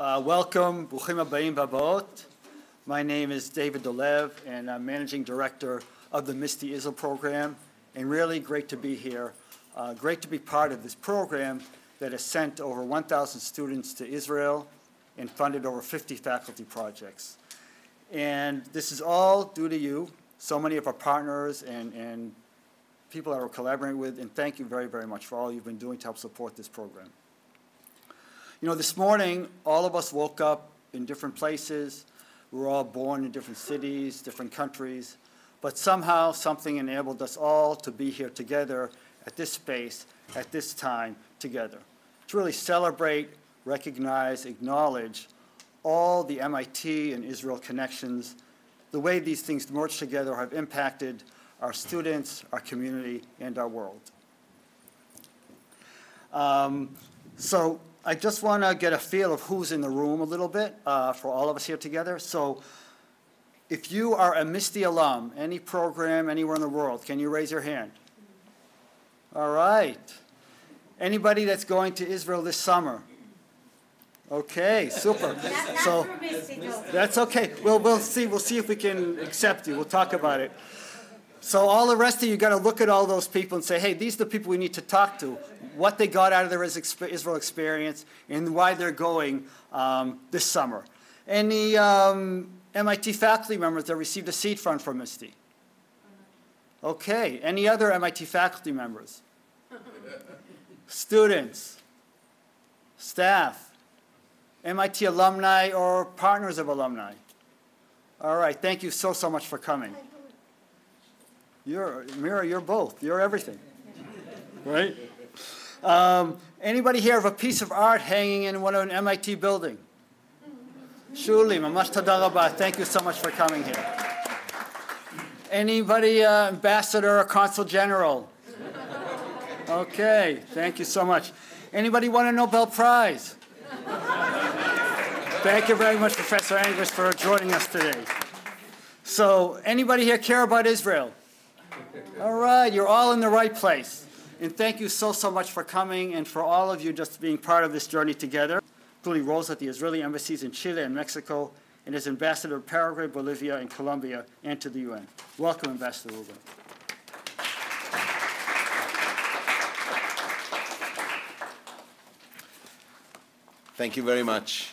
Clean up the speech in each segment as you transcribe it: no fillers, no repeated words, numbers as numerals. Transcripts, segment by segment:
Welcome, Bruchim Habayim V'Habayot. My name is David Dolev, and I'm Managing Director of the MISTI Israel program, and really great to be here. Great to be part of this program that has sent over 1,000 students to Israel and funded over 50 faculty projects. And this is all due to you, so many of our partners and people that we're collaborating with, and thank you very, very much for all you've been doing to help support this program. You know, this morning, all of us woke up in different places. We were all born in different cities, different countries, but somehow something enabled us all to be here together at this space, at this time, together, to really celebrate, recognize, acknowledge all the MIT and Israel connections, the way these things merge together have impacted our students, our community, and our world. So I just want to get a feel of who's in the room a little bit for all of us here together. So if you are a MISTI alum, any program anywhere in the world, can you raise your hand? All right. Anybody that's going to Israel this summer? Okay, super. So that's okay. We'll see if we can accept you. We'll talk about it. So all the rest of you got to look at all those people and say, hey, these are the people we need to talk to, what they got out of their Israel experience, and why they're going this summer. Any MIT faculty members that received a seed fund from MISTI? Okay. Any other MIT faculty members? Students? Staff? MIT alumni or partners of alumni? All right. Thank you so much for coming. Mira, you're both. You're everything, right? Anybody here have a piece of art hanging in an MIT building? Shuli, mamash toda rabba. Thank you so much for coming here. Anybody, ambassador or consul general? Okay, thank you so much. Anybody won a Nobel Prize? Thank you very much, Professor Angrist, for joining us today. So, anybody here care about Israel? All right, you're all in the right place. And thank you so much for coming and for all of you just being part of this journey together, including roles at the Israeli embassies in Chile and Mexico, and as ambassador of Paraguay, Bolivia, and Colombia, and to the UN. Welcome, Ambassador Rubin. Thank you very much.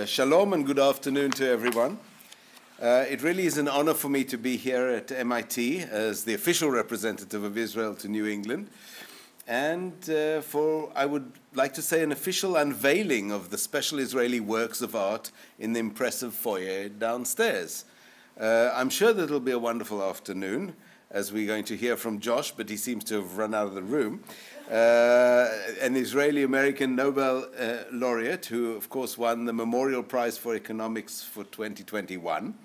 Shalom and good afternoon to everyone. It really is an honor for me to be here at MIT as the official representative of Israel to New England, and I would like to say, an official unveiling of the special Israeli works of art in the impressive foyer downstairs. I'm sure that it'll be a wonderful afternoon, as we're going to hear from Josh, but he seems to have run out of the room. An Israeli-American Nobel laureate who, of course, won the Memorial Prize for Economics for 2021,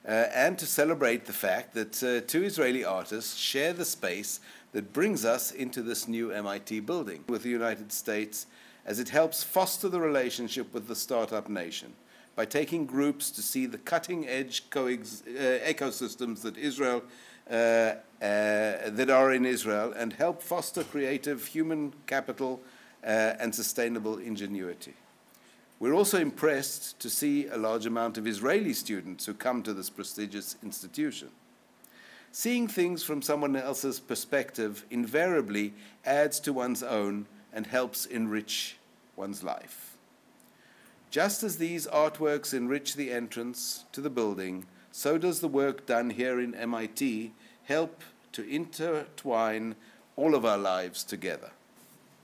and to celebrate the fact that two Israeli artists share the space that brings us into this new MIT building with the United States, as it helps foster the relationship with the startup nation by taking groups to see the cutting-edge ecosystems that that are in Israel, and help foster creative human capital and sustainable ingenuity. We're also impressed to see a large amount of Israeli students who come to this prestigious institution. Seeing things from someone else's perspective invariably adds to one's own and helps enrich one's life. Just as these artworks enrich the entrance to the building, so does the work done here in MIT help to intertwine all of our lives together.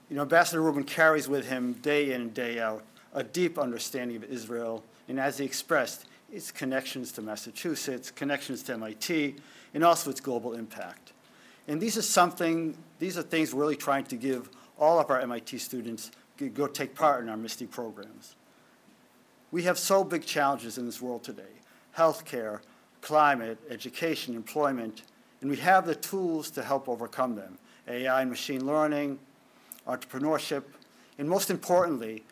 You know, Ambassador Rubin carries with him day in and day out a deep understanding of Israel, and as he expressed, its connections to Massachusetts, connections to MIT, and also its global impact. And these are things we're really trying to give all of our MIT students go take part in our MISTI programs. We have so big challenges in this world today: healthcare, climate, education, employment, and we have the tools to help overcome them: AI and machine learning, entrepreneurship, and most importantly,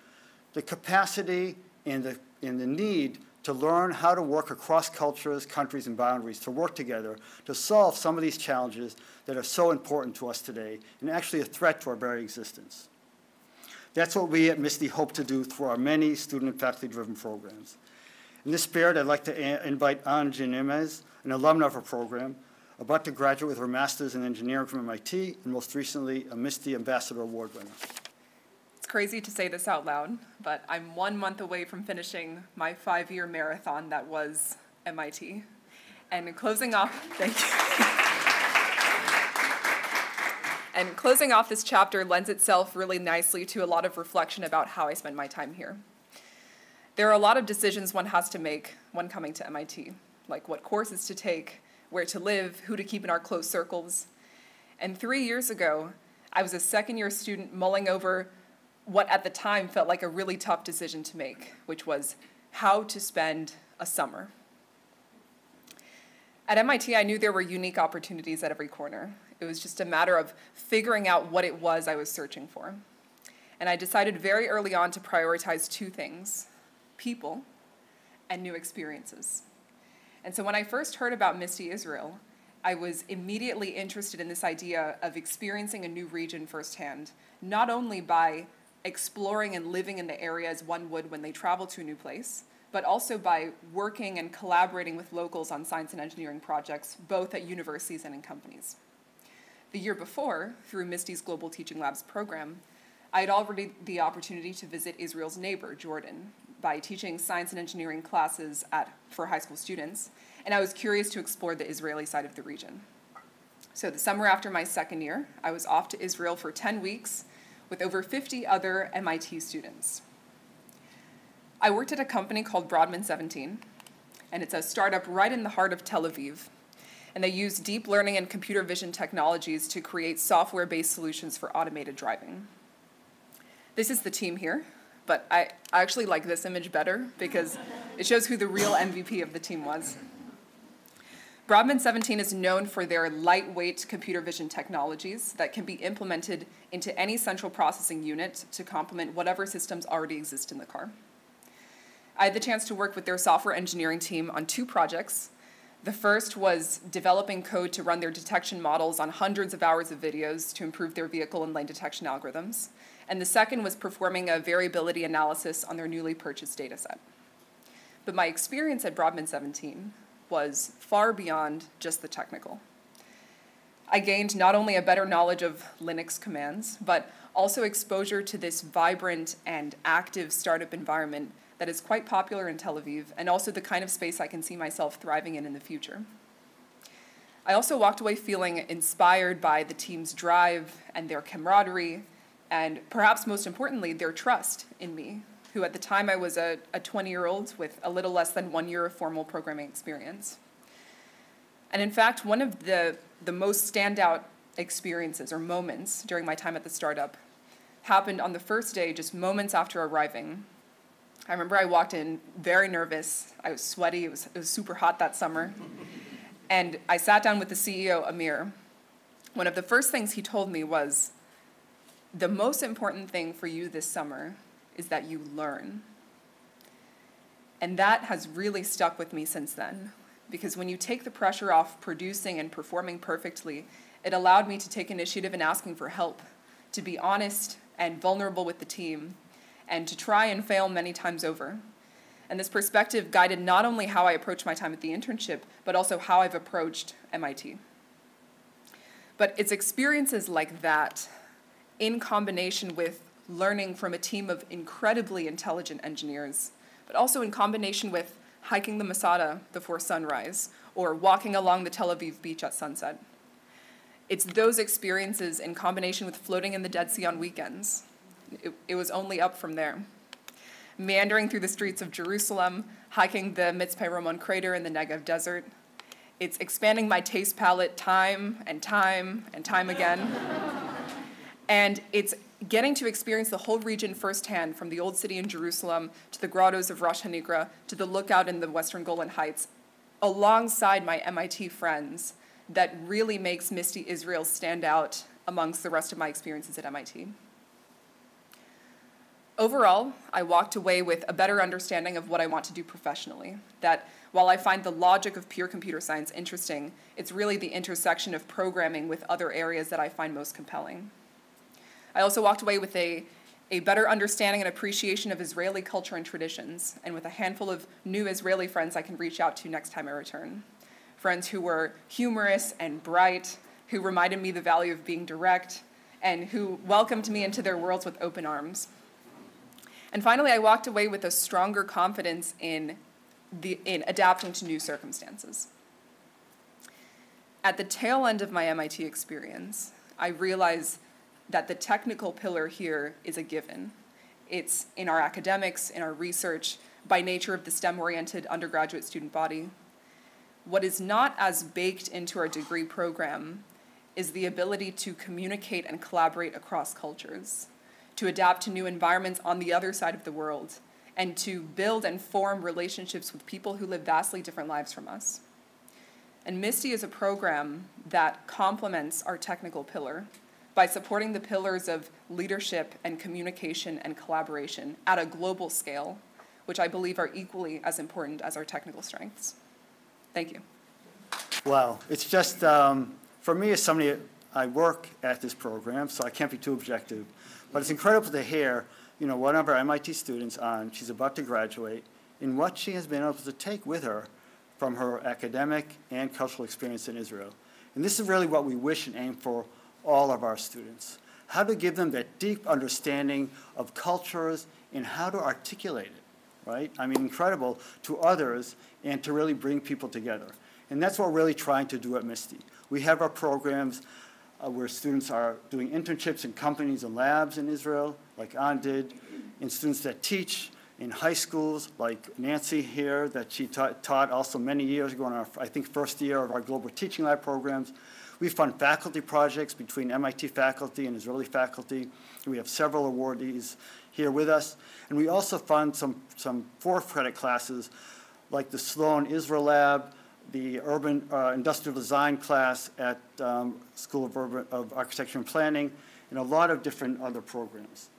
the capacity and the need to learn how to work across cultures, countries, and boundaries, to work together to solve some of these challenges that are so important to us today and actually a threat to our very existence. That's what we at MISTI hope to do through our many student and faculty-driven programs. In this spirit, I'd like to invite Anja Nemez, an alumna of our program, about to graduate with her master's in engineering from MIT, and most recently, a MISTI Ambassador Award winner. It's crazy to say this out loud, but I'm 1 month away from finishing my 5-year marathon that was MIT. And in closing off, thank you. And closing off this chapter lends itself really nicely to a lot of reflection about how I spend my time here. There are a lot of decisions one has to make when coming to MIT, like what courses to take, where to live, who to keep in our close circles. And 3 years ago, I was a second-year student mulling over what at the time felt like a really tough decision to make, which was how to spend a summer. At MIT, I knew there were unique opportunities at every corner. It was just a matter of figuring out what it was I was searching for. And I decided very early on to prioritize 2 things: people and new experiences. And so when I first heard about MISTI Israel, I was immediately interested in this idea of experiencing a new region firsthand, not only by exploring and living in the area as one would when they travel to a new place, but also by working and collaborating with locals on science and engineering projects, both at universities and in companies. The year before, through MISTI's Global Teaching Labs program, I had already the opportunity to visit Israel's neighbor, Jordan, by teaching science and engineering classes for high school students, and I was curious to explore the Israeli side of the region. So the summer after my second year, I was off to Israel for 10 weeks with over 50 other MIT students. I worked at a company called Broadman 17, and it's a startup right in the heart of Tel Aviv, and they use deep learning and computer vision technologies to create software-based solutions for automated driving. This is the team here. But I actually like this image better because it shows who the real MVP of the team was. Broadman 17 is known for their lightweight computer vision technologies that can be implemented into any central processing unit to complement whatever systems already exist in the car. I had the chance to work with their software engineering team on 2 projects. The first was developing code to run their detection models on hundreds of hours of videos to improve their vehicle and lane detection algorithms. And the second was performing a variability analysis on their newly purchased dataset. But my experience at Broadman 17 was far beyond just the technical. I gained not only a better knowledge of Linux commands, but also exposure to this vibrant and active startup environment that is quite popular in Tel Aviv, and also the kind of space I can see myself thriving in the future. I also walked away feeling inspired by the team's drive and their camaraderie, and perhaps most importantly, their trust in me, who at the time I was a 20-year-old with a little less than 1 year of formal programming experience. And in fact, one of the most standout experiences or moments during my time at the startup happened on the first day, just moments after arriving. I remember I walked in very nervous. I was sweaty. It was super hot that summer. And I sat down with the CEO, Amir. One of the first things he told me was, the most important thing for you this summer is that you learn. And that has really stuck with me since then, because when you take the pressure off producing and performing perfectly, it allowed me to take initiative in asking for help, to be honest and vulnerable with the team, and to try and fail many times over. And this perspective guided not only how I approached my time at the internship, but also how I've approached MIT. But it's experiences like that, in combination with learning from a team of incredibly intelligent engineers, but also in combination with hiking the Masada before sunrise, or walking along the Tel Aviv beach at sunset. It's those experiences in combination with floating in the Dead Sea on weekends. It was only up from there. Meandering through the streets of Jerusalem, hiking the Mitzpeh Ramon crater in the Negev desert. It's expanding my taste palette time and time and time again. And it's getting to experience the whole region firsthand, from the old city in Jerusalem to the grottos of Rosh Hanigra to the lookout in the western Golan Heights, alongside my MIT friends, that really makes MISTI Israel stand out amongst the rest of my experiences at MIT. Overall, I walked away with a better understanding of what I want to do professionally, that while I find the logic of pure computer science interesting, it's really the intersection of programming with other areas that I find most compelling. I also walked away with a a better understanding and appreciation of Israeli culture and traditions, and with a handful of new Israeli friends I can reach out to next time I return. Friends who were humorous and bright, who reminded me the value of being direct, and who welcomed me into their worlds with open arms. And finally, I walked away with a stronger confidence in adapting to new circumstances. At the tail end of my MIT experience, I realized that the technical pillar here is a given. It's in our academics, in our research, by nature of the STEM-oriented undergraduate student body. What is not as baked into our degree program is the ability to communicate and collaborate across cultures, to adapt to new environments on the other side of the world, and to build and form relationships with people who live vastly different lives from us. And MISTI is a program that complements our technical pillar by supporting the pillars of leadership and communication and collaboration at a global scale, which I believe are equally as important as our technical strengths. Thank you. Wow, it's just, for me as somebody, I work at this program, so I can't be too objective, but it's incredible to hear, one of our MIT students she's about to graduate, in what she has been able to take with her from her academic and cultural experience in Israel. And this is really what we wish and aim for all of our students. How to give them that deep understanding of cultures and how to articulate it, right? I mean, incredible to others and to really bring people together. And that's what we're really trying to do at MISTI. We have our programs where students are doing internships in companies and labs in Israel, like Ann did, and students that teach in high schools, like Nancy here, that she taught also many years ago in our, I think, first year of our global teaching lab programs. We fund faculty projects between MIT faculty and Israeli faculty. We have several awardees here with us. And we also fund some 4-credit classes, like the Sloan Israel Lab, the Urban Industrial Design class at School of Architecture and Planning, and a lot of different other programs.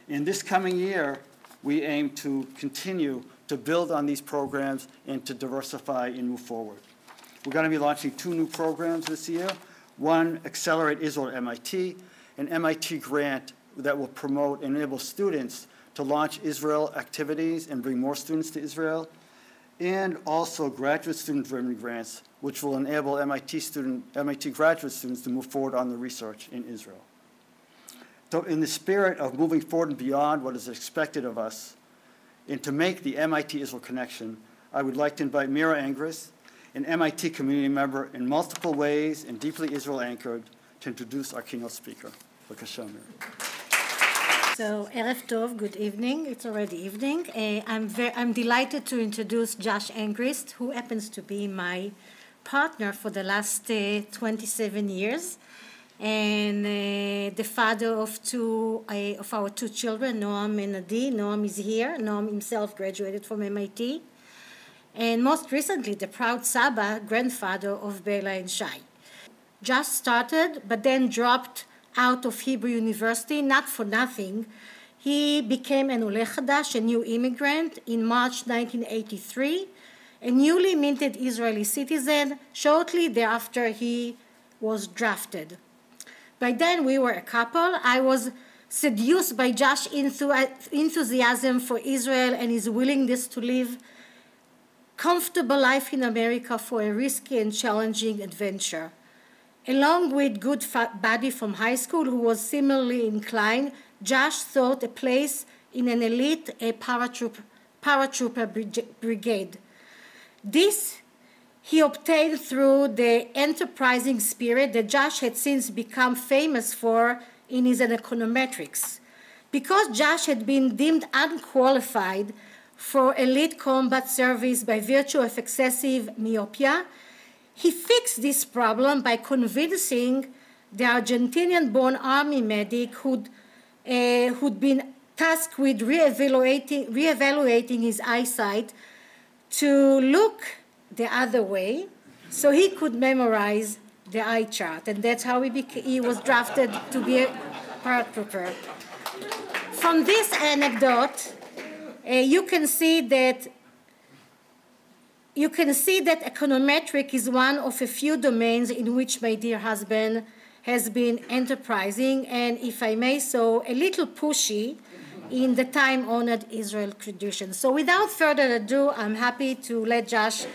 In this coming year, we aim to continue to build on these programs and to diversify and move forward. We're going to be launching 2 new programs this year. One, Accelerate Israel at MIT, an MIT grant that will promote and enable students to launch Israel activities and bring more students to Israel, and also graduate student-driven grants, which will enable MIT graduate students to move forward on the research in Israel. So in the spirit of moving forward and beyond what is expected of us, and to make the MIT-Israel connection, I would like to invite Mira Angrist, an MIT community member in multiple ways and deeply Israel-anchored, to introduce our keynote speaker. B'kasha, Mira. So, Erev Tov, good evening. It's already evening. I'm delighted to introduce Josh Angrist, who happens to be my partner for the last 27 years, and the father of our 2 children, Noam and Adi. Noam is here. Noam himself graduated from MIT. And most recently, the proud Saba, grandfather of Bela and Shai. Josh started, but then dropped out of Hebrew University, not for nothing. He became an Oleh Chadash, a new immigrant, in March 1983, a newly minted Israeli citizen. Shortly thereafter, he was drafted. By then, we were a couple. I was seduced by Josh's enthusiasm for Israel and his willingness to live comfortable life in America for a risky and challenging adventure. Along with good buddy from high school who was similarly inclined, Josh sought a place in an elite paratrooper brigade. This he obtained through the enterprising spirit that Josh had since become famous for in his econometrics. Because Josh had been deemed unqualified for elite combat service by virtue of excessive myopia, he fixed this problem by convincing the Argentinian-born army medic who'd been tasked with reevaluating his eyesight to look the other way so he could memorize the eye chart. And that's how he was drafted to be a paratrooper. From this anecdote, you can see that econometric is one of a few domains in which my dear husband has been enterprising and, if I may so, a little pushy in the time-honored Israel tradition. So without further ado, I'm happy to let Josh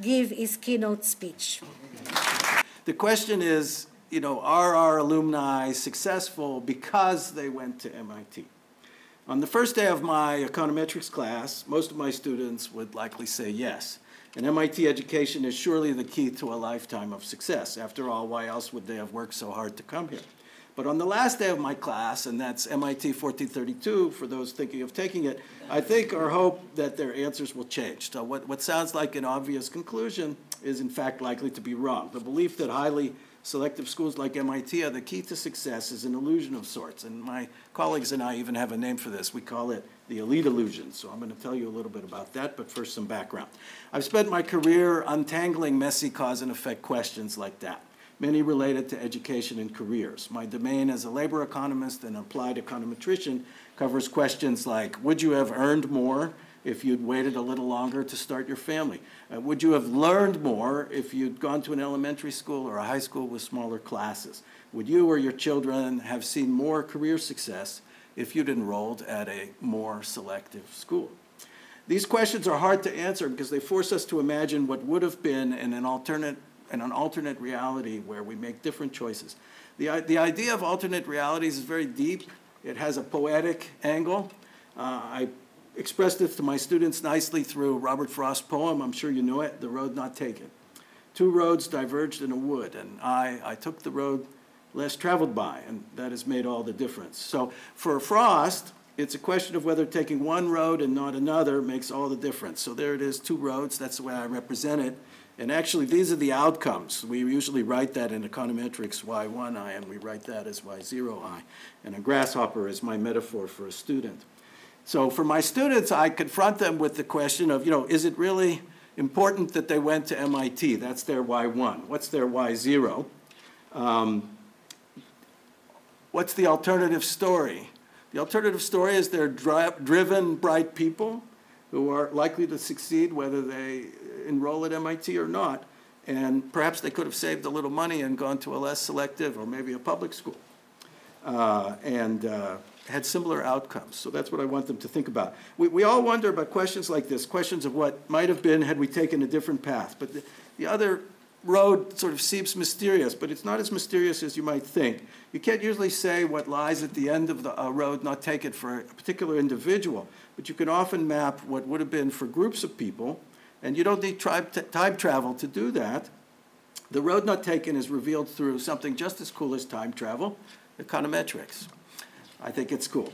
give his keynote speech. The question is, are our alumni successful because they went to MIT? On the first day of my econometrics class, most of my students would likely say yes. And MIT education is surely the key to a lifetime of success. After all, why else would they have worked so hard to come here? But on the last day of my class, and that's MIT 1432 for those thinking of taking it, I think or hope that their answers will change. So what sounds like an obvious conclusion is in fact likely to be wrong. The belief that highly selective schools like MIT are the key to success is an illusion of sorts. And my colleagues and I even have a name for this. We call it the elite illusion. So I'm going to tell you a little bit about that, but first some background. I've spent my career untangling messy cause and effect questions like that, many related to education and careers. My domain as a labor economist and applied econometrician covers questions like, would you have earned more if you'd waited a little longer to start your family? Would you have learned more if you'd gone to an elementary school or a high school with smaller classes? Would you or your children have seen more career success if you'd enrolled at a more selective school? These questions are hard to answer because they force us to imagine what would have been in an alternate reality where we make different choices. The idea of alternate realities is very deep. It has a poetic angle. I expressed it to my students nicely through Robert Frost's poem. I'm sure you know it, The Road Not Taken. Two roads diverged in a wood, and I took the road less traveled by, and that has made all the difference. So for Frost, it's a question of whether taking one road and not another makes all the difference. So there it is, two roads. That's the way I represent it. And actually, these are the outcomes. We usually write that in econometrics, y1i, and we write that as y0i. And a grasshopper is my metaphor for a student. So for my students, I confront them with the question of, is it really important that they went to MIT? That's their y1. What's their y0? What's the alternative story? The alternative story is they're driven, bright people who are likely to succeed whether they enroll at MIT or not. And perhaps they could have saved a little money and gone to a less selective or maybe a public school and had similar outcomes. So that's what I want them to think about. We all wonder about questions like this, questions of what might have been had we taken a different path. But the other road sort of seems mysterious, but it's not as mysterious as you might think. You can't usually say what lies at the end of the road not taken for a particular individual, but you can often map what would have been for groups of people, and you don't need time travel to do that. The road not taken is revealed through something just as cool as time travel, econometrics. I think it's cool.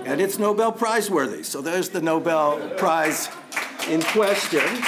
And it's Nobel Prize worthy. So there's the Nobel Prize in question.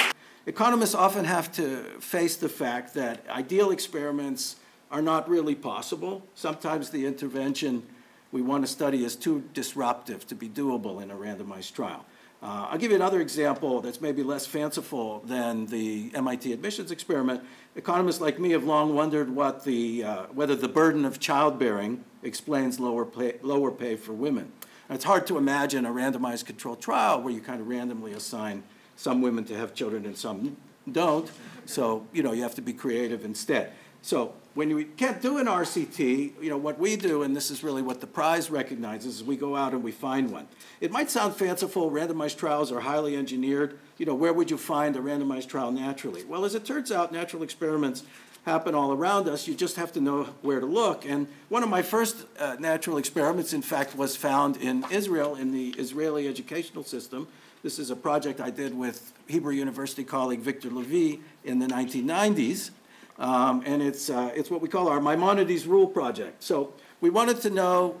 Economists often have to face the fact that ideal experiments are not really possible. Sometimes the intervention we want to study is too disruptive to be doable in a randomized trial. I'll give you another example that's maybe less fanciful than the MIT admissions experiment. Economists like me have long wondered whether the burden of childbearing explains lower pay for women. And it's hard to imagine a randomized controlled trial where you kind of randomly assign some women to have children and some don't. So, you have to be creative instead. So when you can't do an RCT, what we do, and this is really what the prize recognizes, is we go out and we find one. It might sound fanciful. Randomized trials are highly engineered. Where would you find a randomized trial naturally? Well, as it turns out, natural experiments happen all around us. You just have to know where to look. And one of my first natural experiments, in fact, was found in Israel, in the Israeli educational system. This is a project I did with Hebrew University colleague Victor Levy in the 1990s. And it's what we call our Maimonides Rule project. So we wanted to know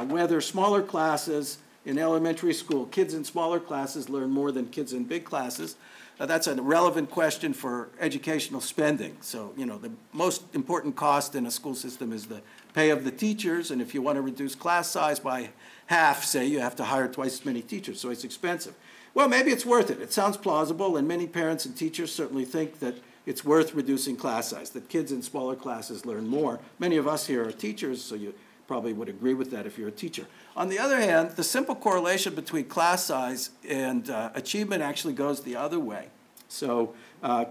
whether smaller classes in elementary school, kids in smaller classes learn more than kids in big classes. That's a relevant question for educational spending. So, the most important cost in a school system is the pay of the teachers, and if you want to reduce class size by half, say, you have to hire twice as many teachers, so it's expensive. Well, maybe it's worth it. It sounds plausible, and many parents and teachers certainly think that it's worth reducing class size, that kids in smaller classes learn more. Many of us here are teachers, so you probably would agree with that if you're a teacher. On the other hand, the simple correlation between class size and achievement actually goes the other way. So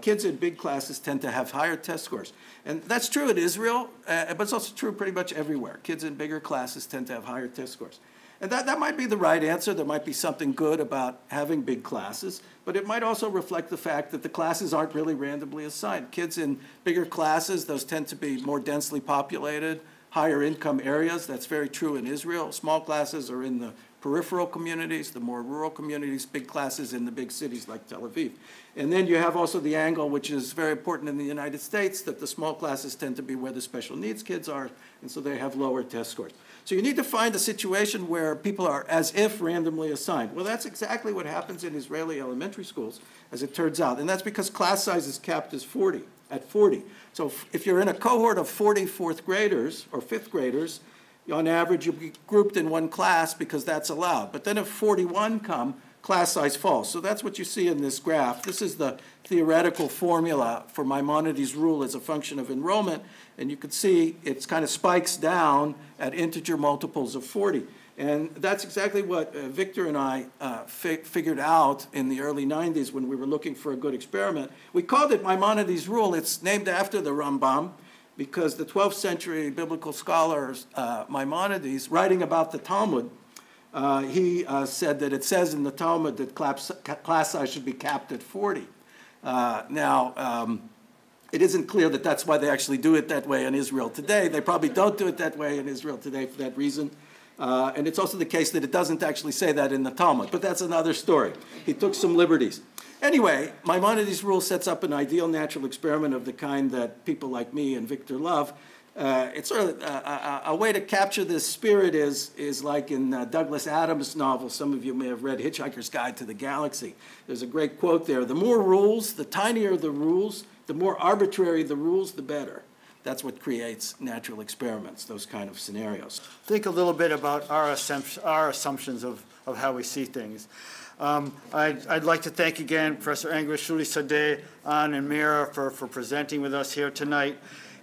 kids in big classes tend to have higher test scores. And that's true in Israel, but it's also true pretty much everywhere. Kids in bigger classes tend to have higher test scores. And that might be the right answer. There might be something good about having big classes, but it might also reflect the fact that the classes aren't really randomly assigned. Kids in bigger classes, those tend to be more densely populated, higher income areas. That's very true in Israel. Small classes are in the peripheral communities, the more rural communities, big classes in the big cities like Tel Aviv. And then you have also the angle, which is very important in the United States, that the small classes tend to be where the special needs kids are, and so they have lower test scores. So you need to find a situation where people are as if randomly assigned. Well, that's exactly what happens in Israeli elementary schools, as it turns out. And that's because class size is capped as 40, at 40. So if you're in a cohort of 40 fourth graders or fifth graders, on average, you'll be grouped in one class because that's allowed. But then if 41 come, class size falls. So that's what you see in this graph. This is the theoretical formula for Maimonides' rule as a function of enrollment. And you can see it kind of spikes down at integer multiples of 40. And that's exactly what Victor and I figured out in the early 90s when we were looking for a good experiment. We called it Maimonides' rule. It's named after the Rambam, because the 12th century biblical scholar Maimonides, writing about the Talmud, he said that it says in the Talmud that class size should be capped at 40. It isn't clear that that's why they actually do it that way in Israel today. They probably don't do it that way in Israel today for that reason. And it's also the case that it doesn't actually say that in the Talmud, but that's another story. He took some liberties. Anyway, Maimonides' rule sets up an ideal natural experiment of the kind that people like me and Victor love. It's sort of a way to capture this spirit is like in Douglas Adams' novel. Some of you may have read Hitchhiker's Guide to the Galaxy. There's a great quote there. The more rules, the tinier the rules, the more arbitrary the rules, the better. That's what creates natural experiments, those kind of scenarios. Think a little bit about our assumptions of how we see things. I'd like to thank again Professor Angrist, Shuli Sade, Ann, and Mira for presenting with us here tonight,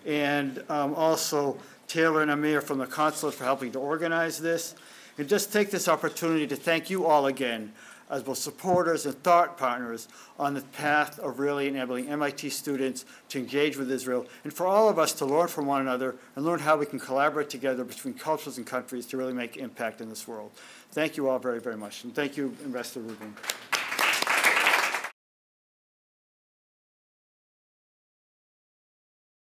and also Taylor and Amir from the consulate for helping to organize this. And just take this opportunity to thank you all again as both supporters and thought partners on the path of really enabling MIT students to engage with Israel, and for all of us to learn from one another and learn how we can collaborate together between cultures and countries to really make impact in this world. Thank you all very, very much. And thank you, Ambassador Rubin.